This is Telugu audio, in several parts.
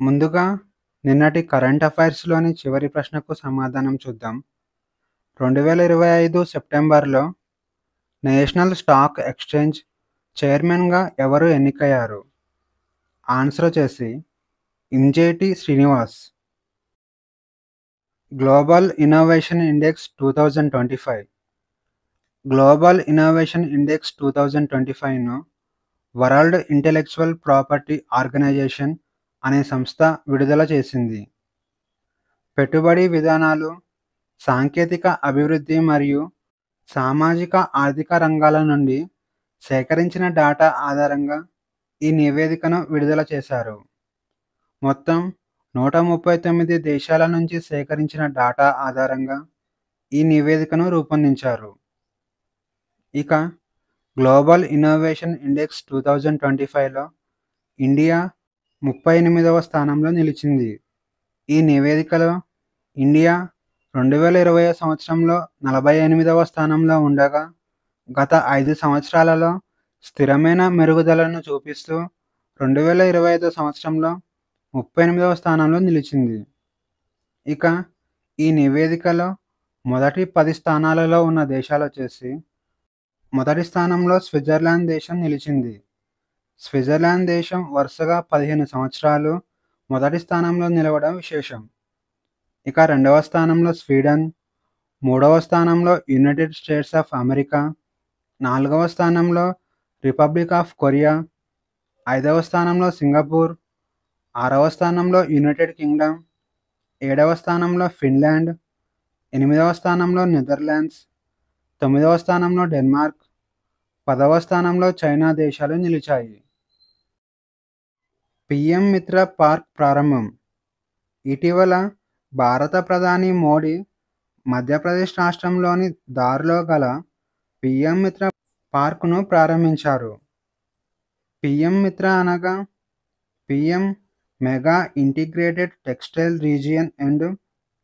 ముందుగా నిన్నటి కరెంట్ అఫైర్స్‌లోని చివరి ప్రశ్నకు సమాధానం చూద్దాం. 2025 సెప్టెంబర్‌లో నేషనల్ స్టాక్ ఎక్స్‌చేంజ్ చైర్మన్‌గా ఎవరు ఎన్నికయ్యారు? ఆన్సర్ వచ్చేసి Injeti Srinivas. Global innovation index 2025 global innovation index 2025ను వరల్డ్ ఇంటెలెక్చువల్ ప్రాపర్టీ ఆర్గనైజేషన్ అనే సంస్థ విడుదల చేసింది. పెట్టుబడి విధానాలు, సాంకేతిక అభివృద్ధి మరియు సామాజిక ఆర్థిక రంగాల నుండి సేకరించిన డేటా ఆధారంగా ఈ నివేదికను విడుదల చేశారు. మొత్తం 139 దేశాల నుంచి సేకరించిన డేటా ఆధారంగా ఈ నివేదికను రూపొందించారు. ఇక గ్లోబల్ ఇన్నోవేషన్ ఇండెక్స్ 2025లో ఇండియా 38వ స్థానంలో నిలిచింది. ఈ నివేదికలో ఇండియా 2020 సంవత్సరంలో 48వ స్థానంలో ఉండగా, గత 5 సంవత్సరాలలో స్థిరమైన మెరుగుదలను చూపిస్తూ 2025 సంవత్సరంలో 38వ స్థానంలో నిలిచింది. ఇక ఈ నివేదికలో మొదటి 10 స్థానాలలో ఉన్న దేశాలొచ్చేసి మొదటి స్థానంలో స్విట్జర్లాండ్ దేశం నిలిచింది. స్విట్జర్లాండ్ దేశం వరుసగా 15 సంవత్సరాలు మొదటి స్థానంలో నిలవడం విశేషం. ఇక రెండవ స్థానంలో స్వీడన్, మూడవ స్థానంలో యునైటెడ్ స్టేట్స్ ఆఫ్ అమెరికా, నాలుగవ స్థానంలో రిపబ్లిక్ ఆఫ్ కొరియా, ఐదవ స్థానంలో సింగపూర్, ఆరవ స్థానంలో యునైటెడ్ కింగ్డమ్, ఏడవ స్థానంలో ఫిన్లాండ్, ఎనిమిదవ స్థానంలో నెదర్లాండ్స్, తొమ్మిదవ స్థానంలో డెన్మార్క్, 10వ స్థానంలో చైనా దేశాలు నిలిచాయి. పీఎం మిత్ర పార్క్ ప్రారంభం. ఇటీవల భారత ప్రధాని మోడీ మధ్యప్రదేశ్ రాష్ట్రంలోని ధార్లో గల పీఎం మిత్ర పార్కును ప్రారంభించారు. పీఎం మిత్ర అనగా PM mega integrated textile region and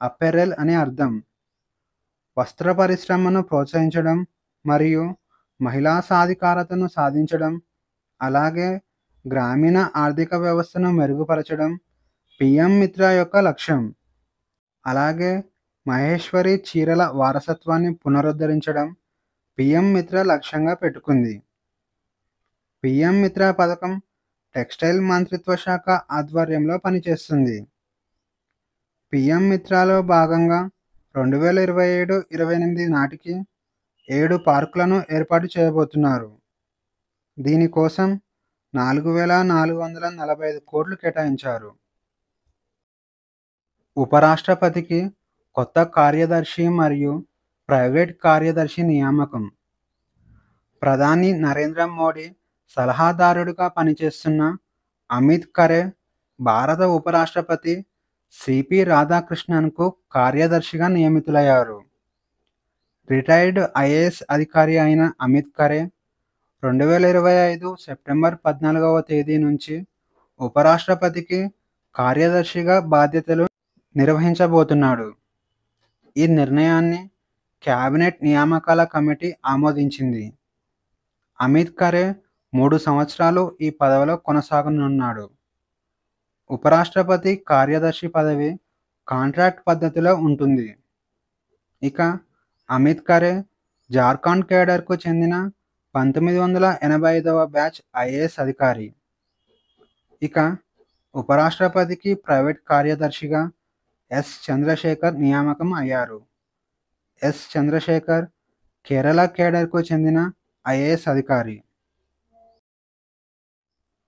apparel అని అర్థం. వస్త్ర పరిశ్రమను ప్రోత్సహించడం మరియు మహిళా సాధికారతను సాధించడం, అలాగే గ్రామీణ ఆర్థిక వ్యవస్థను మెరుగుపరచడం పీఎం మిత్ర యొక్క లక్ష్యం. అలాగే మహేశ్వరి చీరల వారసత్వాన్ని పునరుద్ధరించడం పీఎం మిత్ర లక్ష్యంగా పెట్టుకుంది. పీఎం మిత్ర పథకం టెక్స్టైల్ మంత్రిత్వ శాఖ ఆధ్వర్యంలో పనిచేస్తుంది. పీఎం మిత్రలో భాగంగా 2027-28 నాటికి 7 పార్కులను ఏర్పాటు చేయబోతున్నారు. దీనికోసం 4,445 కోట్లు కేటాయించారు. ఉపరాష్ట్రపతికి కొత్త కార్యదర్శి మరియు ప్రైవేట్ కార్యదర్శి నియామకం. ప్రధాని నరేంద్ర మోడీ సలహాదారుడిగా పనిచేస్తున్న అమిత్ ఖరే భారత ఉపరాష్ట్రపతి సిపి రాధాకృష్ణన్కు కార్యదర్శిగా నియమితులయ్యారు. రిటైర్డ్ ఐఏఎస్ అధికారి అయిన అమిత్ ఖరే 2025 సెప్టెంబర్ 14వ తేదీ నుంచి ఉపరాష్ట్రపతికి కార్యదర్శిగా బాధ్యతలు నిర్వహించబోతున్నాడు. ఈ నిర్ణయాన్ని కేబినెట్ నియామకాల కమిటీ ఆమోదించింది. అమిత్ ఖరే 3 సంవత్సరాలు ఈ పదవిలో కొనసాగనున్నాడు. ఉపరాష్ట్రపతి కార్యదర్శి పదవి కాంట్రాక్ట్ పద్ధతిలో ఉంటుంది. ఇక అమిత్ ఖరే జార్ఖండ్ కేడర్కు చెందిన 1985వ బ్యాచ్ ఐఏఎస్ అధికారి. ఇక ఉపరాష్ట్రపతికి ప్రైవేట్ కార్యదర్శిగా ఎస్ చంద్రశేఖర్ నియామకం అయ్యారు. ఎస్ చంద్రశేఖర్ కేరళ కేడర్కు చెందిన ఐఏఎస్ అధికారి.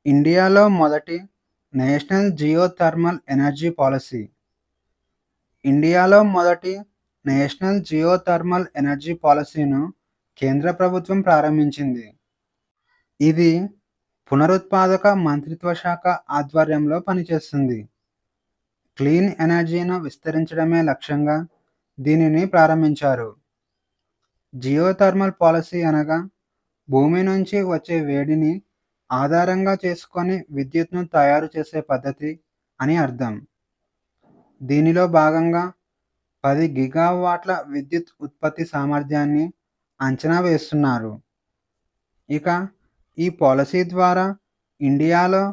ఇండియాలో మొదటి నేషనల్ జియోథర్మల్ ఎనర్జీ పాలసీ. ఇండియాలో మొదటి నేషనల్ జియోథర్మల్ ఎనర్జీ పాలసీను కేంద్ర ప్రభుత్వం ప్రారంభించింది. ఇది పునరుత్పాదక మంత్రిత్వ శాఖ ఆధ్వర్యంలో పనిచేస్తుంది. క్లీన్ ఎనర్జీను విస్తరించడమే లక్ష్యంగా దీనిని ప్రారంభించారు. జియోథర్మల్ పాలసీ అనగా భూమి నుంచి వచ్చే వేడిని ఆధారంగా చేసుకొని విద్యుత్ను తయారు చేసే పద్ధతి అని అర్థం. దీనిలో భాగంగా 10 గిగావాట్ల విద్యుత్ ఉత్పత్తి సామర్థ్యాన్ని అంచనా వేస్తున్నారు. ఇక ఈ పాలసీ ద్వారా ఇండియాలో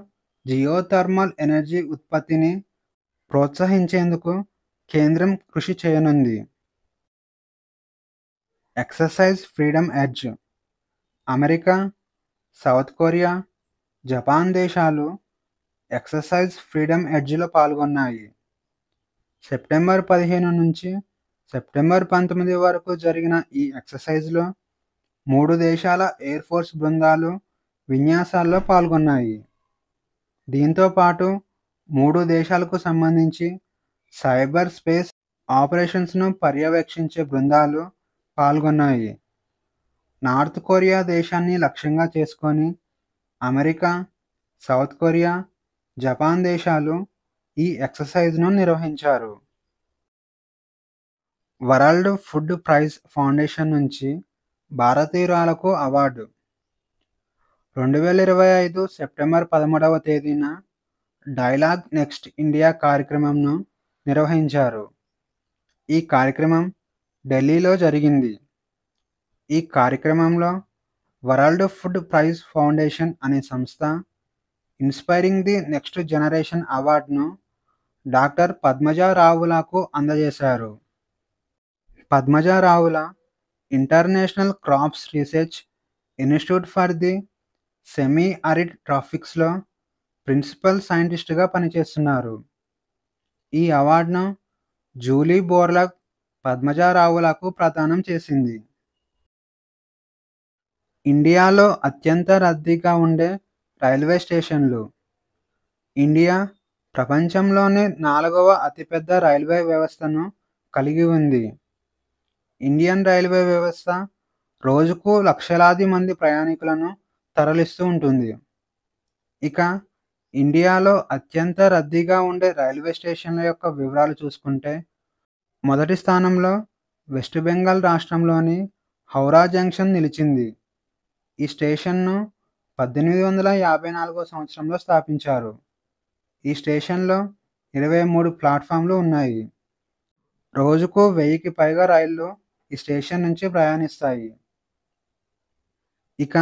జియోథర్మల్ ఎనర్జీ ఉత్పత్తిని ప్రోత్సహించేందుకు కేంద్రం కృషి చేయనుంది. Exercise freedom edge America, south Korea, Japan దేశాలు ఎక్సర్సైజ్ ఫ్రీడమ్ ఎడ్జ్లో పాల్గొన్నాయి. సెప్టెంబర్ 15 నుంచి సెప్టెంబర్ 19 వరకు జరిగిన ఈ ఎక్సర్సైజ్లో 3 దేశాల ఎయిర్ ఫోర్స్ బృందాలు విన్యాసాల్లో పాల్గొన్నాయి. దీంతో పాటు 3 దేశాలకు సంబంధించి సైబర్ స్పేస్ ఆపరేషన్స్ను పర్యవేక్షించే బృందాలు పాల్గొన్నాయి. నార్త్ కొరియా దేశాన్ని లక్ష్యంగా చేసుకొని అమెరికా, సౌత్ కొరియా, జపాన్ దేశాలు ఈ ఎక్సర్సైజ్ను నిర్వహించారు. వరల్డ్ ఫుడ్ ప్రైజ్ ఫౌండేషన్ నుంచి భారతీయురాలకు అవార్డు 2025 సెప్టెంబర్ 13వ తేదీన డైలాగ్ నెక్స్ట్ ఇండియా కార్యక్రమంను నిర్వహించారు. ఈ కార్యక్రమం ఢిల్లీలో జరిగింది. ఈ కార్యక్రమంలో వరల్డ్ ఫుడ్ ప్రైజ్ ఫౌండేషన్ అనే సంస్థ ఇన్స్పైరింగ్ ది నెక్స్ట్ జనరేషన్ అవార్డును డాక్టర్ పద్మజా రావులకు అందజేశారు. Padmaja Ravula international crops research institute for the semi arid ట్రాపిక్స్లో ప్రిన్సిపల్ సైంటిస్ట్గా పనిచేస్తున్నారు. ఈ అవార్డును జూలీ బోర్లగ్ పద్మజా రావులకు ప్రదానం చేసింది. ఇండియాలో అత్యంత రద్దీగా ఉండే రైల్వే స్టేషన్లు. ఇండియా ప్రపంచంలోనే 4వ అతిపెద్ద రైల్వే వ్యవస్థను కలిగి ఉంది. ఇండియన్ రైల్వే వ్యవస్థ రోజుకు లక్షలాది మంది ప్రయాణికులను తరలిస్తూ ఉంటుంది. ఇక ఇండియాలో అత్యంత రద్దీగా ఉండే రైల్వే స్టేషన్ల యొక్క వివరాలు చూసుకుంటే మొదటి స్థానంలో వెస్ట్ బెంగాల్ రాష్ట్రంలోని హౌరా జంక్షన్ నిలిచింది. ఈ స్టేషన్ను 1854వ సంవత్సరంలో స్థాపించారు. ఈ స్టేషన్లో 23 ప్లాట్ఫామ్లు ఉన్నాయి. రోజుకు 1000కి పైగా రైళ్లు ఈ స్టేషన్ నుంచి ప్రయాణిస్తాయి. ఇక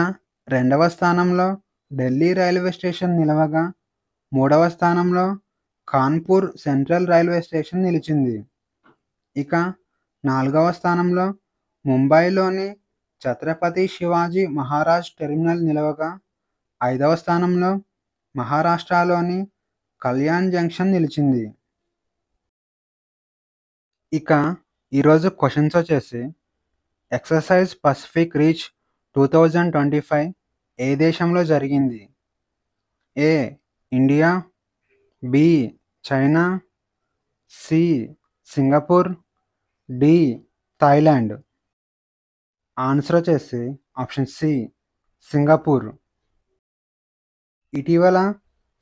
రెండవ స్థానంలో ఢిల్లీ రైల్వే స్టేషన్ నిలవగా 3వ స్థానంలో కాన్పూర్ సెంట్రల్ రైల్వే స్టేషన్ నిలిచింది. ఇక 4వ స్థానంలో ముంబైలోని ఛత్రపతి శివాజీ మహారాజ్ టెర్మినల్ నిలవగా 5వ స్థానంలో మహారాష్ట్రలోని కళ్యాణ్ జంక్షన్ నిలిచింది. ఇక ఈరోజు క్వశ్చన్స్ వచ్చేసి ఎక్సర్సైజ్ పసిఫిక్ రీచ్ 2025 ఏ దేశంలో జరిగింది? A India, B China, C Singapore, D Thailand. Answer వచ్చేసి ఆప్షన్ సి సింగపూర్. ఇటీవల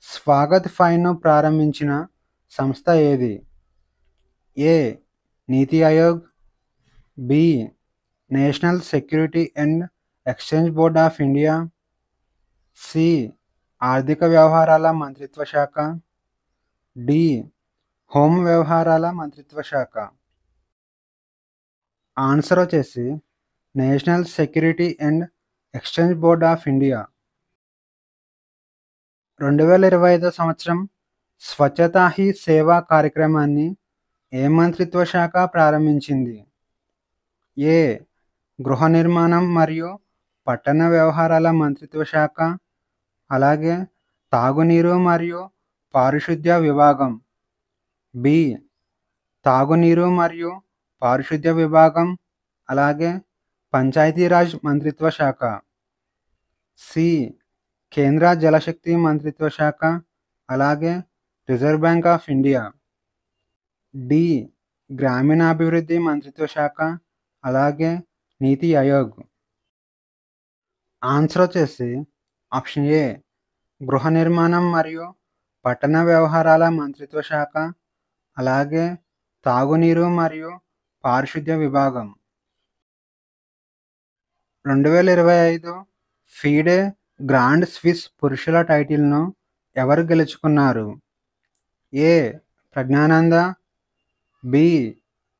స్వాగత్ 5ను ప్రారంభించిన సంస్థ ఏది? A NITI Aayog, B national security and exchange board of India, C ఆర్థిక వ్యవహారాల మంత్రిత్వ శాఖ, డి హోం వ్యవహారాల మంత్రిత్వ శాఖ. ఆన్సర్ వచ్చేసి national security and exchange board of India. 2025 సంవత్సరం స్వచ్ఛతా హీ సేవా కార్యక్రమాన్ని ఏ మంత్రిత్వ శాఖ ప్రారంభించింది? ఏ గృహ నిర్మాణం మరియు పట్టణ వ్యవహారాల మంత్రిత్వ శాఖ, అలాగే తాగునీరు మరియు పారిశుద్ధ్య విభాగం, బి తాగునీరు మరియు పారిశుద్ధ్య విభాగం, అలాగే పంచాయతీరాజ్ మంత్రిత్వ శాఖ, సి కేంద్ర జలశక్తి మంత్రిత్వ శాఖ, అలాగే reserve bank of India, D గ్రామీణాభివృద్ధి మంత్రిత్వ శాఖ, అలాగే నీతి ఆయోగ్. ఆన్సర్ వచ్చేసి ఆప్షన్ ఏ గృహ నిర్మాణం మరియు పట్టణ వ్యవహారాల మంత్రిత్వ శాఖ, అలాగే తాగునీరు మరియు పారిశుద్ధ్య విభాగం. 2025 ఫీడే గ్రాండ్ స్విస్ పురుషుల టైటిల్ను ఎవరు గెలుచుకున్నారు? A Praggnanandhaa, B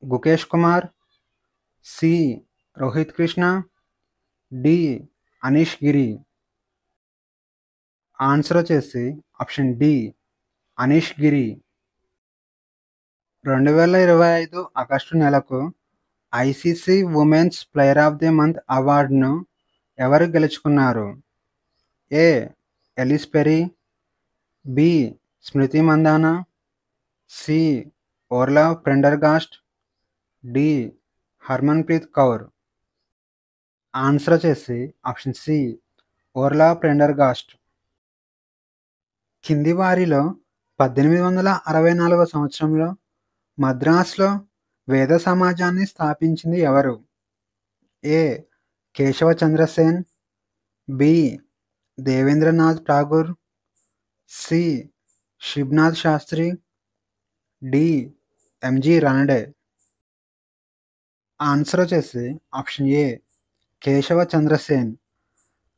Gukesh Kumar, C Rohit Krishna, D Anish Giri. Answer వచ్చేసి option D Anish Giri. 2025 August నెలకు ICC women's player of the month అవార్డును ఎవరు గెలుచుకున్నారు? A Ellyse Perry, B Smriti Mandhana, C Orla Prendergast, D Harmanpreet Kaur. Answer వచ్చేసి ఆప్షన్ సి ఓర్లా ప్రెండర్గాస్ట్. కింది వారిలో 1864 సంవత్సరంలో మద్రాసులో వేద సమాజాన్ని స్థాపించింది ఎవరు? A Keshava Chandrasen, B Debendranath Tagore, C Shibnath Shastri, D MG Ranade. Answer వచ్చేసి ఆప్షన్ ఏ కేశవ చంద్రసేన్.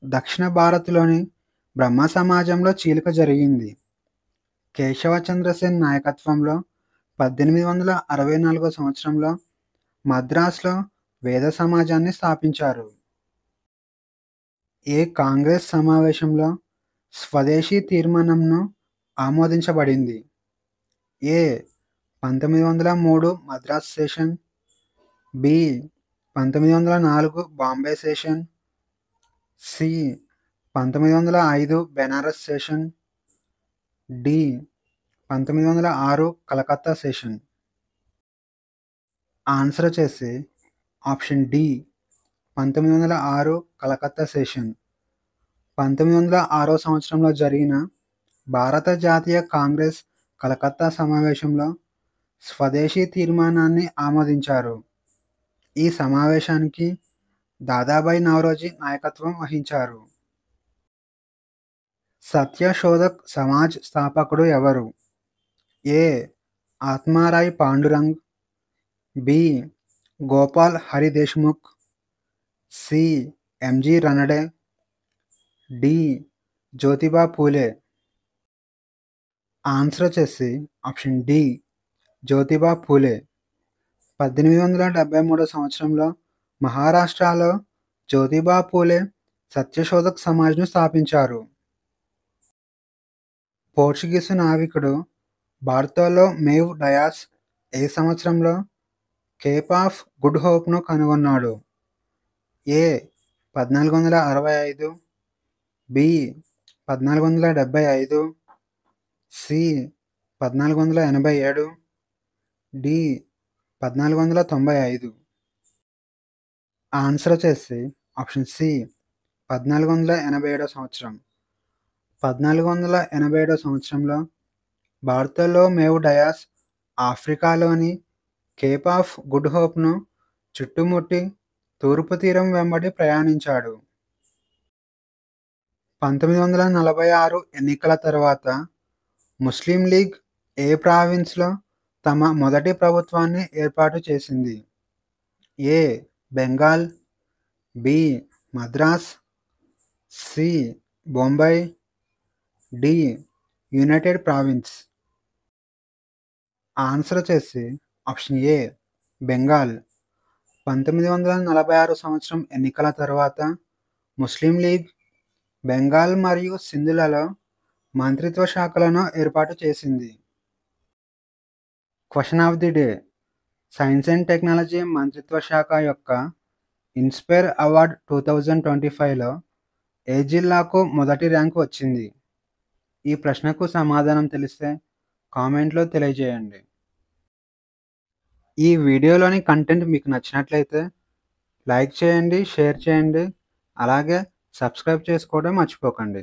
దక్షిణ భారత్లోని బ్రహ్మ సమాజంలో చీలిక జరిగింది. కేశవ చంద్రసేన్ నాయకత్వంలో 1864 సంవత్సరంలో మద్రాసులో వేద సమాజాన్ని స్థాపించారు. ఏ కాంగ్రెస్ సమావేశంలో స్వదేశీ తీర్మానంను ఆమోదించబడింది? A 1903 Madras session, B 1904 Bombay session, C 1905 Benares session, D 1906 Calcutta session. Answer వచ్చేసి ఆప్షన్ డి 1906 కలకత్తా సెషన్. 1906 సంవత్సరంలో జరిగిన భారత జాతీయ కాంగ్రెస్ కలకత్తా సమావేశంలో స్వదేశీ తీర్మానాన్ని ఆమోదించారు. ఈ సమావేశానికి దాదాబాయి నౌరోజీ నాయకత్వం వహించారు. సత్యశోధక్ సమాజ్ స్థాపకుడు ఎవరు? A Atmaram Pandurang, B Gopal Hari Deshmukh, C MG Ranade, D Jyotiba Phule. Answer వచ్చేసి ఆప్షన్ డి జ్యోతిబా పూలే. 1873 సంవత్సరంలో మహారాష్ట్రలో జ్యోతిబా పూలే సత్యశోధక్ సమాజ్ను స్థాపించారు. పోర్చుగీసు నావికుడు బార్తోలో మేవ్ డయాస్ ఏ సంవత్సరంలో కేప్ ఆఫ్ గుడ్ హోప్ను కనుగొన్నాడు? ఏ 1465, బి 1475, సి 1487, డి 1495. ఆన్సర్ వచ్చేసి ఆప్షన్ సి 1487 సంవత్సరం. 1487 సంవత్సరంలో బార్తోలో మేవ్ డయాస్ ఆఫ్రికాలోని కేప్ ఆఫ్ గుడ్ హోప్ను చుట్టుముట్టి తూర్పు తీరం వెంబడి ప్రయాణించాడు. 1946 ఎన్నికల తర్వాత ముస్లిం లీగ్ ఏ ప్రావిన్స్లో తమ మొదటి ప్రభుత్వాన్ని ఏర్పాటు చేసింది? A Bengal, B Madras, C Bombay, D united province. Answer వచ్చేసి ఆప్షన్ ఏ బెంగాల్. 1946 సంవత్సరం ఎన్నికల తర్వాత ముస్లిం లీగ్ బెంగాల్ మరియు సింధులలో మంత్రిత్వ శాఖలను ఏర్పాటు చేసింది. Question of the day: science and technology మంత్రిత్వ శాఖ యొక్క ఇన్స్పైర్ అవార్డ్ 2025లో ఏ జిల్లాకు మొదటి ర్యాంకు వచ్చింది? ఈ ప్రశ్నకు సమాధానం తెలిస్తే కామెంట్లో తెలియజేయండి. ఈ వీడియోలోని కంటెంట్ మీకు నచ్చినట్లయితే లైక్ చేయండి, షేర్ చేయండి, అలాగే సబ్స్క్రైబ్ చేసుకోవడం మర్చిపోకండి.